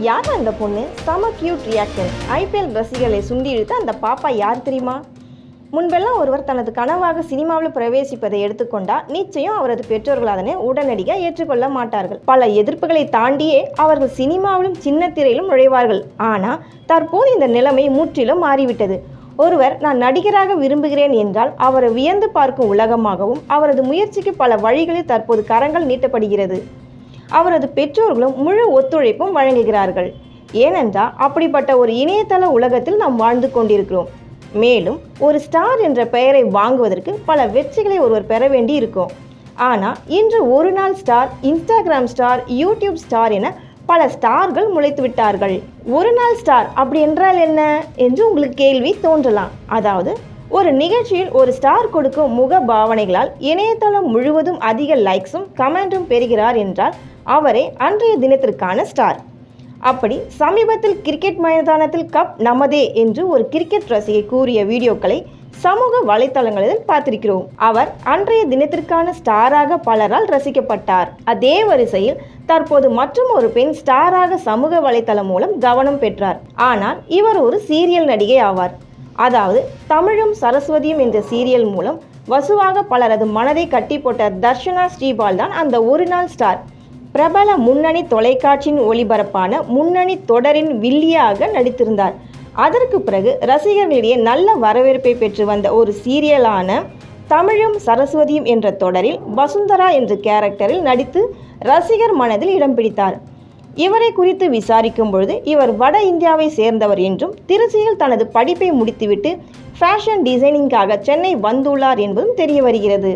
யார் அந்த பொண்ணு? செம கியூட் ரியாக்ஷன். ஐபிஎல் ரசிகர்களை சுண்டி இழுத்த அந்த பாப்பா யார் தெரியுமா? முன்பெல்லாம் ஒருவர் தனது கனவாக சினிமாவில் பிரவேசிப்பதை எடுத்துக்கொண்டால் நிச்சயம் அவரது பெற்றோர்கள் அதனை உடனடியாக ஏற்றுக்கொள்ள மாட்டார்கள். பல எதிர்ப்புகளை தாண்டியே அவர்கள் சினிமாவிலும் சின்ன திரையிலும் நுழைவார்கள். ஆனால் தற்போது இந்த நிலைமை முற்றிலும் மாறிவிட்டது. ஒருவர் நான் நடிகராக விரும்புகிறேன் என்றால் அவரை வியந்து பார்க்கும் உலகமாகவும் அவரது முயற்சிக்கு பல வழிகளில் தற்போது கரங்கள் நீட்டப்படுகிறது. அவரது பெற்றோர்களும் முழு ஒத்துழைப்பும் வழங்குகிறார்கள். ஏனென்றால் அப்படிப்பட்ட ஒரு இணையதள உலகத்தில் நாம் வாழ்ந்து கொண்டிருக்கிறோம். மேலும் ஒரு ஸ்டார் என்ற பெயரை வாங்குவதற்கு பல வெற்றிகளை ஒருவர் பெற வேண்டி இருக்கும். ஆனால் இன்று ஒரு நாள் star, Instagram star, YouTube star என பல ஸ்டார்கள் முளைத்து விட்டார்கள். ஒரு நாள் ஸ்டார் அப்படி என்றால் என்ன என்று உங்களுக்கு கேள்வி தோன்றலாம். அதாவது ஒரு நிகழ்ச்சியில் ஒரு ஸ்டார் கொடுக்கும் முக பாவனைகளால் இணையதளம் முழுவதும் அதிக லைக்ஸும் கமெண்ட்டும் பெறுகிறார் என்றால் அவரே அன்றைய தினத்திற்கான ஸ்டார். அப்படி சமீபத்தில் கிரிக்கெட் மைதானத்தில் கப் நமதே என்று ஒரு கிரிக்கெட் ரசிகை கூறிய வீடியோக்களை சமூக வலைத்தளங்களில் பார்த்திருக்கிறோம். அவர் அன்றைய தினத்திற்கான ஸ்டாராக பலரால் ரசிக்கப்பட்டார். அதே வரிசையில் தற்போது மற்றும் ஒரு பெண் ஸ்டாராக சமூக வலைத்தளம் மூலம் கவனம் பெற்றார். ஆனால் இவர் ஒரு சீரியல் நடிகை ஆவார். அதாவது தமிழும் சரஸ்வதியும் என்ற சீரியல் மூலம் வசுவாக பலரது மனதை கட்டி போட்ட தர்ஷனா ஸ்ரீபால் தான் அந்த ஒரு நாள் ஸ்டார். பிரபல முன்னணி தொலைக்காட்சியின் ஒளிபரப்பான முன்னணி தொடரின் வில்லியாக நடித்திருந்தார். அதற்கு பிறகு ரசிகர்களிடையே நல்ல வரவேற்பை பெற்று வந்த ஒரு சீரியலான தமிழும் சரஸ்வதியும் என்ற தொடரில் வசுந்தரா என்ற கேரக்டரில் நடித்து ரசிகர் மனதில் இடம் பிடித்தார். இவரை குறித்து விசாரிக்கும் பொழுது இவர் வட இந்தியாவை சேர்ந்தவர் என்றும் திருச்சியில் தனது படிப்பை முடித்துவிட்டு ஃபேஷன் டிசைனிங்காக சென்னை வந்துள்ளார் என்பதும் தெரிய வருகிறது.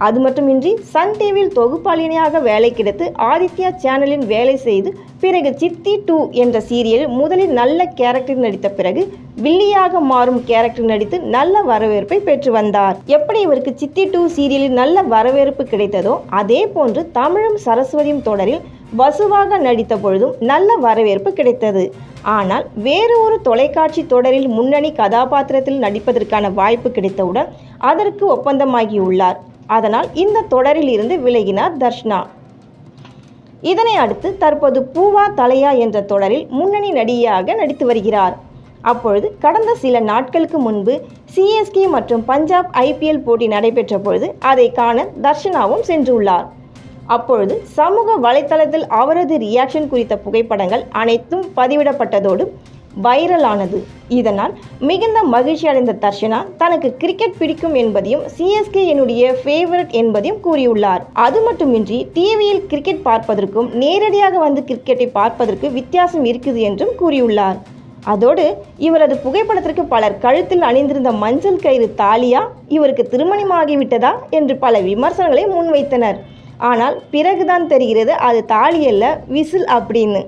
அது மட்டுமின்றி சன் டிவியில் தொகுப்பாளினியாக வேலை கிடைத்து ஆதித்யா சேனலில் வேலை செய்து பிறகு சித்தி 2 என்ற சீரியலில் முதலில் நல்ல கேரக்டர் நடித்த பிறகு வில்லியாக மாறும் கேரக்டர் நடித்து நல்ல வரவேற்பை பெற்று வந்தார். எப்படி இவருக்கு சித்தி 2 சீரியலில் நல்ல வரவேற்பு கிடைத்ததோ அதே போன்று தமிழும் சரஸ்வதியும் தொடரில் வசுவாக நடித்த பொழுதும் நல்ல வரவேற்பு கிடைத்தது. ஆனால் வேறு ஒரு தொலைக்காட்சி தொடரில் முன்னணி கதாபாத்திரத்தில் நடிப்பதற்கான வாய்ப்பு கிடைத்தவுடன் அதற்கு ஒப்பந்தமாகியுள்ளார். அதனால் இந்த தொடரில் இருந்து விலகினார் தர்ஷனா. இதனை அடுத்து தற்போது பூவா தலையா என்ற தொடரில் முன்னணி நடிகையாக நடித்து வருகிறார். அப்பொழுது கடந்த சில நாட்களுக்கு முன்பு சிஎஸ்கே மற்றும் பஞ்சாப் ஐபிஎல் போட்டி நடைபெற்ற பொழுது அதை காண தர்ஷனாவும் சென்றுள்ளார். அப்பொழுது சமூக வலைத்தளத்தில் அவரது ரியாக்ஷன் குறித்த புகைப்படங்கள் அனைத்தும் பதிவிடப்பட்டதோடு வைரலானது. இதனால் மிகுந்த மகிழ்ச்சி அடைந்த தர்ஷனா தனக்கு கிரிக்கெட் பிடிக்கும் என்பதையும் சிஎஸ்கே என்னுடைய ஃபேவரட் என்பதையும் கூறியுள்ளார். அது மட்டுமின்றி டிவியில் கிரிக்கெட் பார்ப்பதற்கும் நேரடியாக வந்து கிரிக்கெட்டை பார்ப்பதற்கு வித்தியாசம் இருக்குது என்றும் கூறியுள்ளார். அதோடு இவரது புகைப்படத்திற்கு பலர் கழுத்தில் அணிந்திருந்த மஞ்சள் கயிறு தாலியா, இவருக்கு திருமணமாகிவிட்டதா என்று பல விமர்சனங்களை முன்வைத்தனர். ஆனால் பிறகுதான் தெரிகிறது அது தாலி அல்ல, விசில் அப்படின்னு.